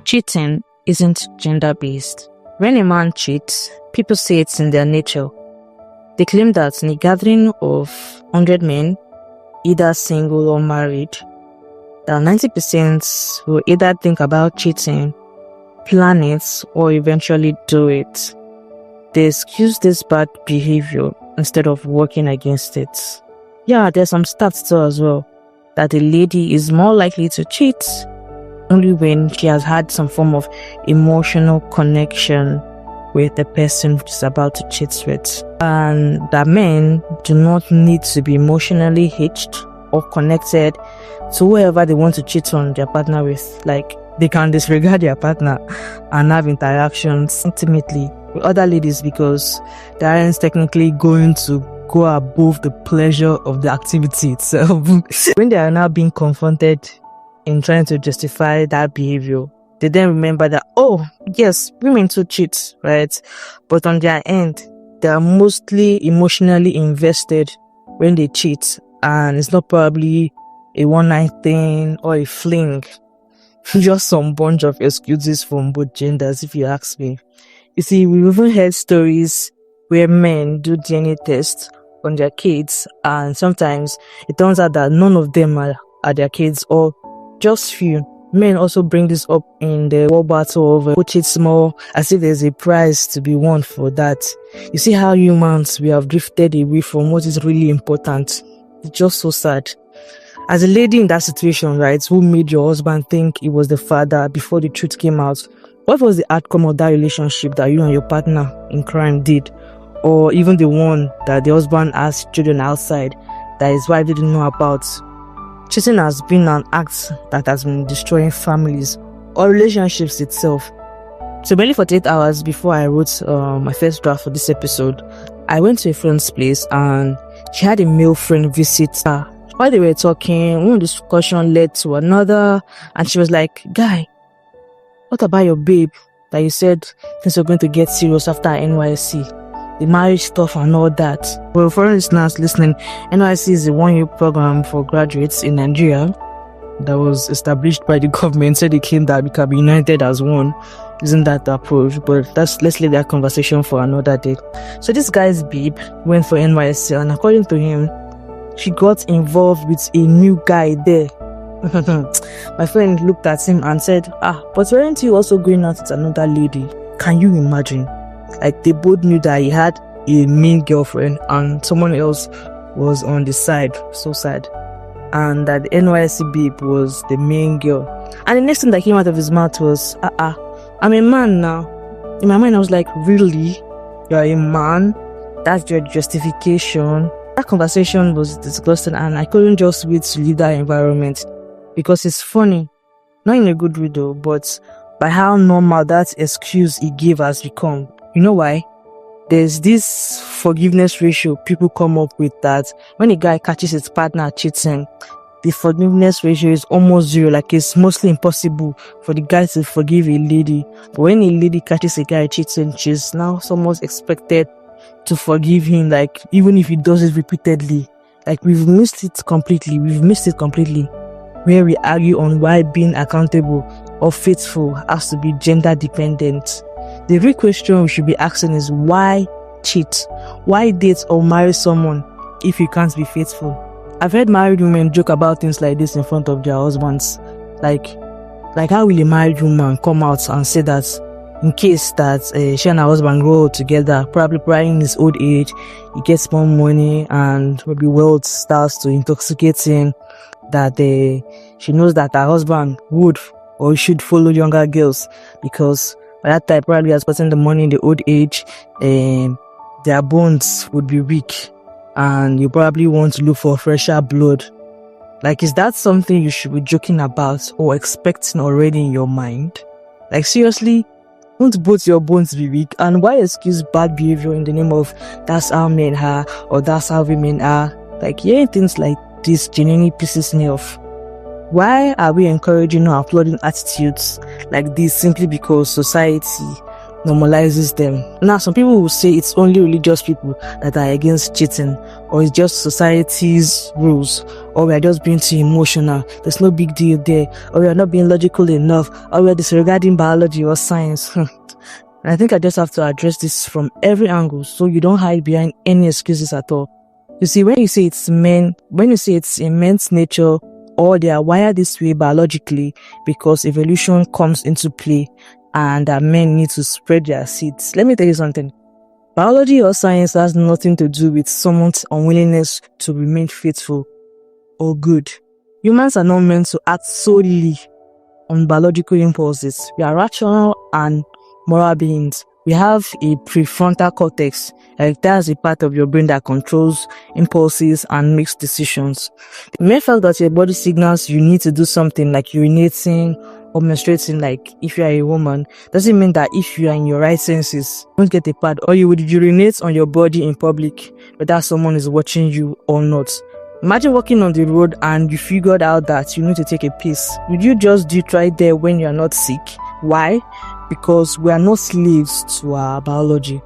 Cheating isn't gender-based. When a man cheats, people say it's in their nature. They claim that in a gathering of 100 men, either single or married, that 90% will either think about cheating, plan it, or eventually do it. They excuse this bad behavior instead of working against it. Yeah, there's some stats too as well, that a lady is more likely to cheat only when she has had some form of emotional connection with the person she's about to cheat with. And that men do not need to be emotionally hitched or connected to whoever they want to cheat on their partner with. Like, they can disregard their partner and have interactions intimately with other ladies because they aren't technically going to go above the pleasure of the activity itself. When they are now being confronted in trying to justify that behavior, they then remember that, oh, yes, women too cheat, right? But on their end, they are mostly emotionally invested when they cheat, and it's not probably a one-night thing or a fling. Just some bunch of excuses from both genders, if you ask me. You see, we've even heard stories where men do DNA tests on their kids, and sometimes it turns out that none of them are their kids, or just few. Men also bring this up in the war battle of who cheats more, as if there's a prize to be won for that. You see how humans, we have drifted away from what is really important. It's just so sad. As a lady in that situation, right, who made your husband think he was the father before the truth came out, what was the outcome of that relationship that you and your partner in crime did? Or even the one that the husband has children outside that his wife didn't know about? Cheating has been an act that has been destroying families or relationships itself. So barely 48 hours before I wrote my first draft for this episode, I went to a friend's place and she had a male friend visit her. While they were talking, one discussion led to another, and she was like, "Guy, what about your babe that you said things were going to get serious after NYC? The marriage stuff and all that." Well, for listeners listening, NYC is a one-year program for graduates in Nigeria that was established by the government, so they claim that we can be united as one using that approach. But let's leave that conversation for another day. So this guy's babe went for NYC, and according to him, she got involved with a new guy there. My friend looked at him and said, but weren't you also going out with another lady? Can you imagine? Like, they both knew that he had a main girlfriend and someone else was on the side. So sad. And that the NYC babe was the main girl. And the next thing that came out of his mouth was, I'm a man now. In my mind, I was like, really? You're a man? That's your justification? That conversation was disgusting, and I couldn't just wait to leave that environment because it's funny. Not in a good way though, but by how normal that excuse he gave has become. You know why? There's this forgiveness ratio people come up with that when a guy catches his partner cheating, the forgiveness ratio is almost zero. Like, it's mostly impossible for the guy to forgive a lady. But when a lady catches a guy cheating, she's now somewhat expected to forgive him, like, even if he does it repeatedly. Like, we've missed it completely. Where we argue on why being accountable or faithful has to be gender dependent. The real question we should be asking is, why cheat? Why date or marry someone if you can't be faithful? I've heard married women joke about things like this in front of their husbands. Like how will a married woman come out and say that in case that she and her husband grow together, probably in his old age, he gets more money and maybe wealth starts to intoxicate him, that she knows that her husband would or should follow younger girls because by that time probably has gotten the money in the old age, their bones would be weak and you probably want to look for fresher blood. Like, is that something you should be joking about or expecting already in your mind? Like, seriously? Won't both your bones be weak? And why excuse bad behavior in the name of that's how men are or that's how women are? Like, hearing things like this genuinely pisses me off. Why are we encouraging or applauding attitudes like this simply because society normalizes them. Now, some people will say it's only religious people that are against cheating, or it's just society's rules, or we are just being too emotional. There's no big deal there, or we are not being logical enough, or we are disregarding biology or science. And I think I just have to address this from every angle, so you don't hide behind any excuses at all. You see, when you say it's in men's nature, or they are wired this way biologically because evolution comes into play and that men need to spread their seeds. Let me tell you something. Biology or science has nothing to do with someone's unwillingness to remain faithful or good. Humans are not meant to act solely on biological impulses. We are rational and moral beings. We have a prefrontal cortex, like that's a part of your brain that controls impulses and makes decisions. The mere fact that your body signals you need to do something like urinating or menstruating, like if you are a woman, doesn't mean that if you are in your right senses, you won't get a pad, or you would urinate on your body in public, whether someone is watching you or not. Imagine walking on the road and you figured out that you need to take a piss. Would you just do it right there when you are not sick? Why? Because we are not slaves to our biology.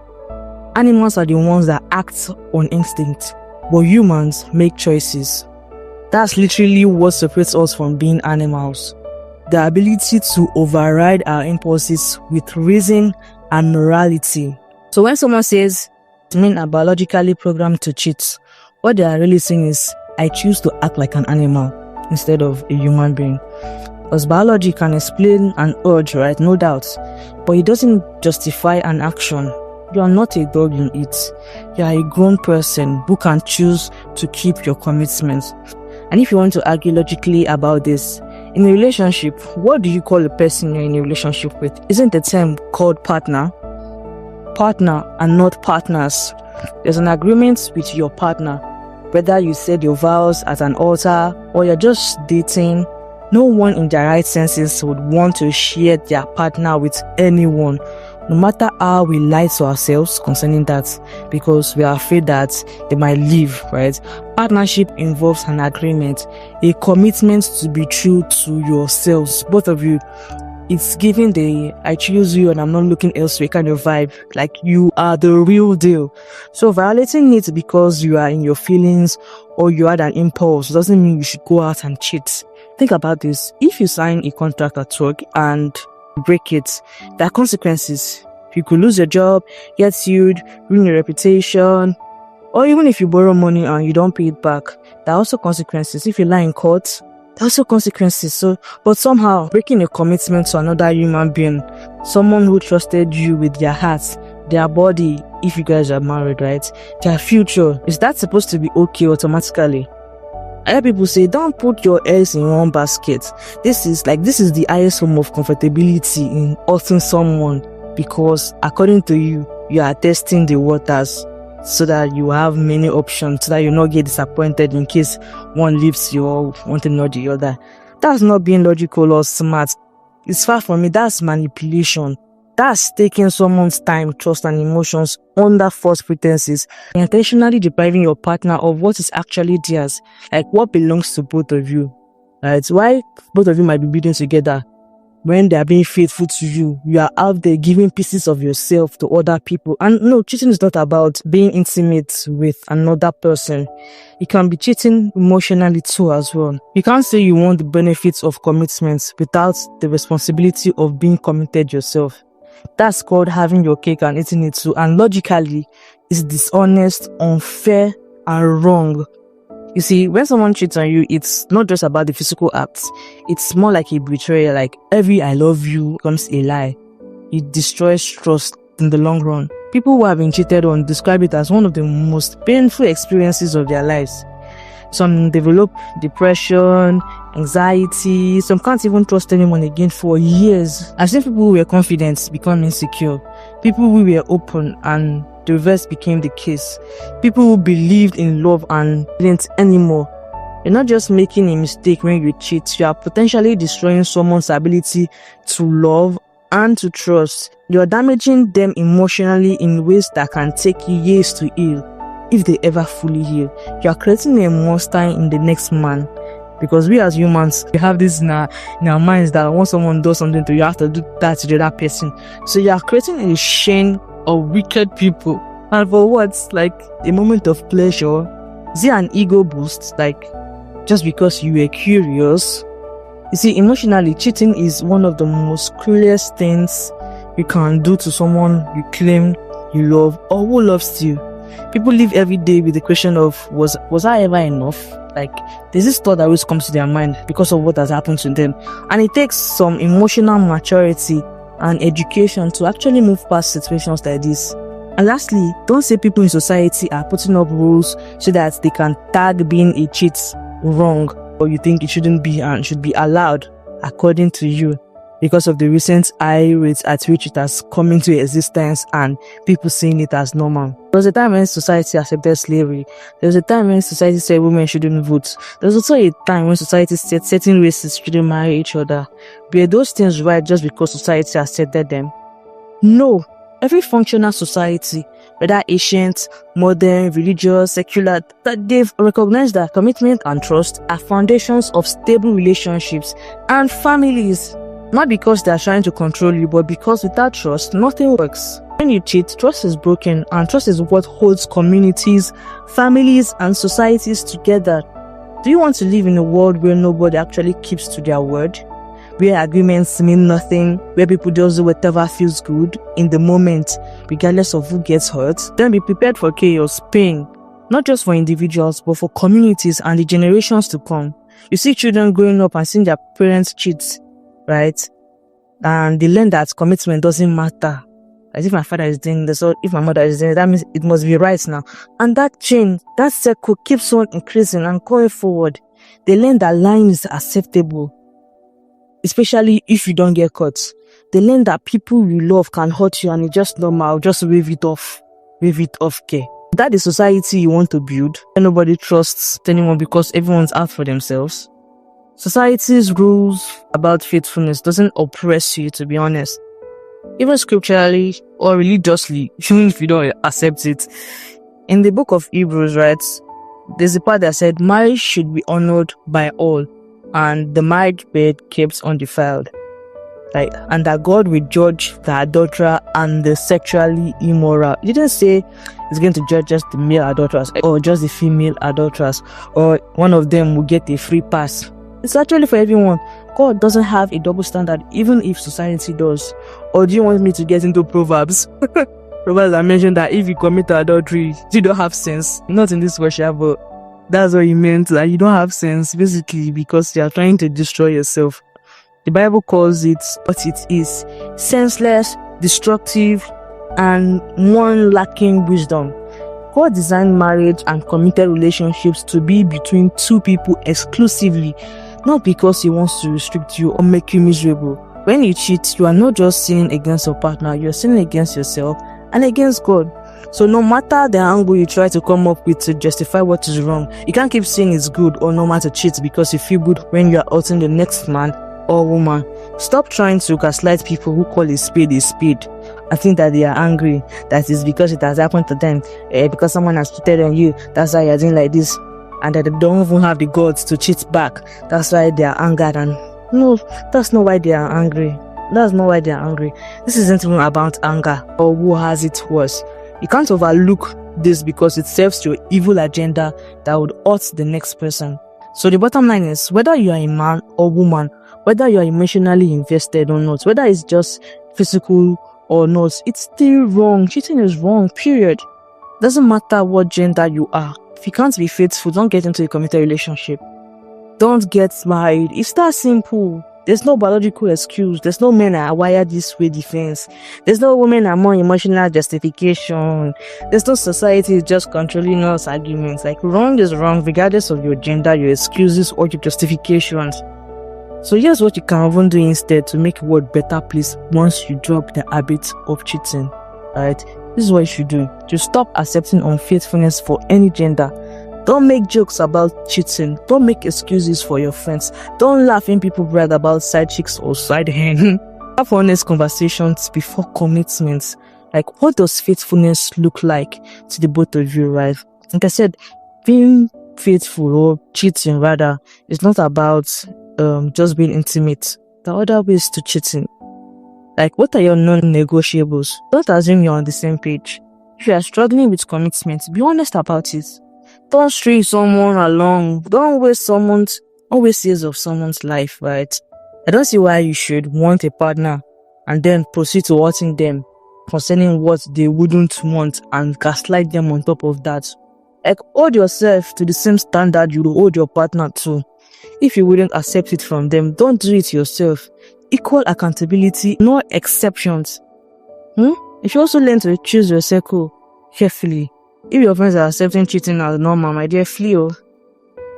Animals are the ones that act on instinct, but humans make choices. That's literally what separates us from being animals. The ability to override our impulses with reason and morality. So when someone says men are biologically programmed to cheat, what they are really saying is, I choose to act like an animal instead of a human being. Because biology can explain an urge, right? No doubt. But it doesn't justify an action. You are not a dog you eat. You are a grown person who can choose to keep your commitments. And if you want to argue logically about this, in a relationship, what do you call a person you're in a relationship with? Isn't the term called partner? Partner and not partners. There's an agreement with your partner. Whether you said your vows at an altar or you're just dating, no one in their right senses would want to share their partner with anyone, no matter how we lie to ourselves concerning that, because we are afraid that they might leave, right? Partnership involves an agreement, a commitment to be true to yourselves, both of you. It's giving the I choose you and I'm not looking elsewhere kind of vibe, like you are the real deal. So violating it because you are in your feelings or you had an impulse doesn't mean you should go out and cheat. Think about this. If you sign a contract at work and break it, there are consequences. You could lose your job, get sued, ruin your reputation, or even if you borrow money and you don't pay it back, there are also consequences. If you lie in court, there are also consequences. But somehow, breaking a commitment to another human being, someone who trusted you with their heart, their body, if you guys are married, right? Their future, is that supposed to be okay automatically? Other people say, don't put your eggs in one basket. This is the highest form of comfortability in hurting someone, because according to you, you are testing the waters so that you have many options, so that you not get disappointed in case one leaves you or one thing or the other. That's not being logical or smart. It's far from it. That's manipulation. That's taking someone's time, trust, and emotions under false pretenses, and intentionally depriving your partner of what is actually theirs, like what belongs to both of you. Right? Why both of you might be building together when they are being faithful to you, you are out there giving pieces of yourself to other people. And no, cheating is not about being intimate with another person. You can be cheating emotionally too as well. You can't say you want the benefits of commitments without the responsibility of being committed yourself. That's called having your cake and eating it too. And logically, it's dishonest, unfair, and wrong. You see, when someone cheats on you, it's not just about the physical acts. It's more like a betrayal, like every I love you becomes a lie. It destroys trust in the long run. People who have been cheated on describe it as one of the most painful experiences of their lives. Some develop depression, anxiety, some can't even trust anyone again for years. I've seen people who were confident become insecure, people who were open and the reverse became the case. People who believed in love and didn't anymore. You're not just making a mistake when you cheat, you are potentially destroying someone's ability to love and to trust. You're damaging them emotionally in ways that can take years to heal, if they ever fully heal. You are creating a monster in the next man Because we as humans, we have this in our minds that once someone does something to you, you have to do that to the other person. So you are creating a chain of wicked people. And for what? Like a moment of pleasure? Is it an ego boost? Like just because you were curious? You see, emotionally, cheating is one of the most cruelest things you can do to someone you claim you love or who loves you. People live every day with the question of, was I ever enough? Like, there's this thought that always comes to their mind because of what has happened to them. And it takes some emotional maturity and education to actually move past situations like this. And lastly, don't say people in society are putting up rules so that they can tag being a cheat wrong, or you think it shouldn't be and should be allowed according to you because of the recent high rates at which it has come into existence and people seeing it as normal. There was a time when society accepted slavery. There was a time when society said women shouldn't vote. There was also a time when society said certain races shouldn't marry each other. Were those things right just because society accepted them? No. Every functional society, whether ancient, modern, religious, secular, that they've recognized that commitment and trust are foundations of stable relationships and families. Not because they are trying to control you, but because without trust, nothing works. When you cheat, trust is broken, and trust is what holds communities, families, and societies together. Do you want to live in a world where nobody actually keeps to their word? Where agreements mean nothing, where people just do whatever feels good in the moment, regardless of who gets hurt? Then be prepared for chaos, pain, not just for individuals, but for communities and the generations to come. You see children growing up and seeing their parents cheat, right? And they learn that commitment doesn't matter. As if my father is doing this, or if my mother is doing it, that means it must be right now. And that chain, that circle keeps on increasing and going forward. They learn that lying is acceptable, especially if you don't get caught. They learn that people you love can hurt you and it's just normal. Just wave it off, okay. That is society you want to build. Nobody trusts anyone because everyone's out for themselves. Society's rules about faithfulness doesn't oppress you, to be honest. Even scripturally or religiously, even if you don't accept it. In the book of Hebrews, right, there's a part that said marriage should be honored by all, and the marriage bed kept undefiled. And that God will judge the adulterer and the sexually immoral. He didn't say He's going to judge just the male adulterers or just the female adulterers, or one of them will get a free pass. It's actually for everyone. God doesn't have a double standard, even if society does. Or do you want me to get into Proverbs? Proverbs, I mentioned that if you commit adultery, you don't have sense. Not in this worship, but that's what he meant, that you don't have sense, basically, because you are trying to destroy yourself. The Bible calls it what it is: senseless, destructive, and one lacking wisdom. God designed marriage and committed relationships to be between two people exclusively, not because He wants to restrict you or make you miserable. When you cheat, you are not just sinning against your partner, you are sinning against yourself and against God. So no matter the angle you try to come up with to justify what is wrong, you can't keep saying it's good or normal to cheat because you feel good when you are hurting the next man or woman. Stop trying to gaslight people who call a spade. I think that they are angry, that is because it has happened to them, because someone has cheated on you, that's why you're doing like this, and that they don't even have the guts to cheat back, that's why they are angered. And no, that's not why they are angry. That's not why they are angry. This isn't even about anger or who has it worse. You can't overlook this because it serves your evil agenda that would hurt the next person. So the bottom line is, whether you are a man or woman, whether you are emotionally invested or not, whether it's just physical or not, it's still wrong. Cheating is wrong, period. Doesn't matter what gender you are. If you can't be faithful, don't get into a committed relationship. Don't get married. It's that simple. There's no biological excuse. There's no men are wired this way defense. There's no women are more emotional justification. There's no society just controlling us arguments. Like, wrong is wrong regardless of your gender, your excuses, or your justifications. So here's what you can even do instead to make the world better place once you drop the habit of cheating. Alright? This is what you should do. Just stop accepting unfaithfulness for any gender. Don't make jokes about cheating. Don't make excuses for your friends. Don't laugh when people brag about side chicks or side hen. Have honest conversations before commitments. Like, what does faithfulness look like to the both of you, right? Like I said, being faithful or cheating rather, it's not about just being intimate. There are other ways to cheating. Like, what are your non-negotiables? Don't assume you're on the same page. If you are struggling with commitment, be honest about it. Don't string someone along. Don't waste years of someone's life, right? I don't see why you should want a partner and then proceed to hurting them concerning what they wouldn't want and gaslight them on top of that. Like, hold yourself to the same standard you will hold your partner to. If you wouldn't accept it from them, don't do it yourself. Equal accountability, no exceptions. If you also learn to choose your circle carefully, if your friends are accepting cheating as normal, my dear, flee.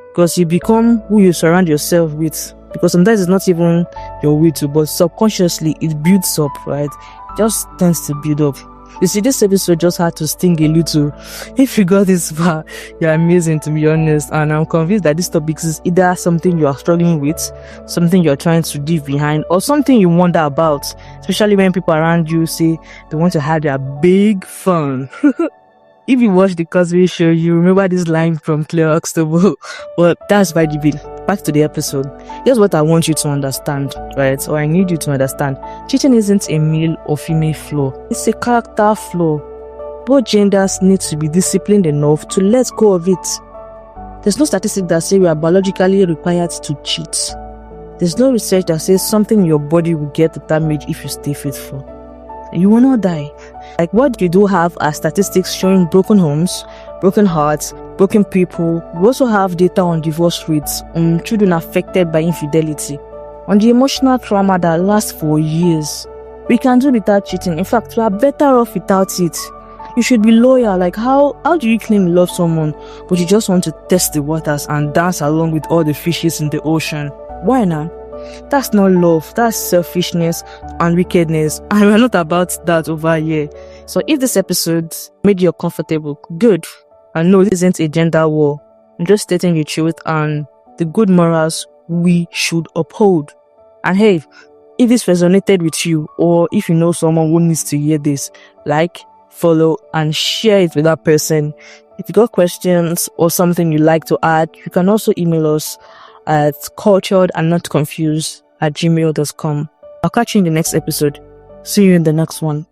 Because you become who you surround yourself with. Because sometimes it's not even your will to, but subconsciously it builds up, right? It just tends to build up. You see, this episode just had to sting a little. If you got this far, you're amazing, to be honest. And I'm convinced that this topic is either something you are struggling with, something you're trying to leave behind, or something you wonder about. Especially when people around you say they want to have their big fun. If you watch the Cosby Show, you remember this line from Claire Huxtable. But that's by the way. Back to the episode. Here's what I want you to understand, right? Or I need you to understand. Cheating isn't a male or female flaw. It's a character flaw. Both genders need to be disciplined enough to let go of it. There's no statistic that says we are biologically required to cheat. There's no research that says something in your body will get damaged if you stay faithful. You will not die. Like, what you do have are statistics showing broken homes, broken hearts, broken people. We also have data on divorce rates, on children affected by infidelity, on the emotional trauma that lasts for years. We can do without cheating. In fact, we are better off without it. You should be loyal. Like, how do you claim you love someone, but you just want to test the waters and dance along with all the fishes in the ocean? Why not? That's not love. That's selfishness and wickedness. And we're not about that over here. So if this episode made you comfortable, good. And no, this isn't a gender war. I'm just stating the truth and the good morals we should uphold. And hey, if this resonated with you, or if you know someone who needs to hear this, like, follow, and share it with that person. If you got questions or something you'd like to add, you can also email us at culturedandnotconfused@gmail.com. I'll catch you in the next episode. See you in the next one.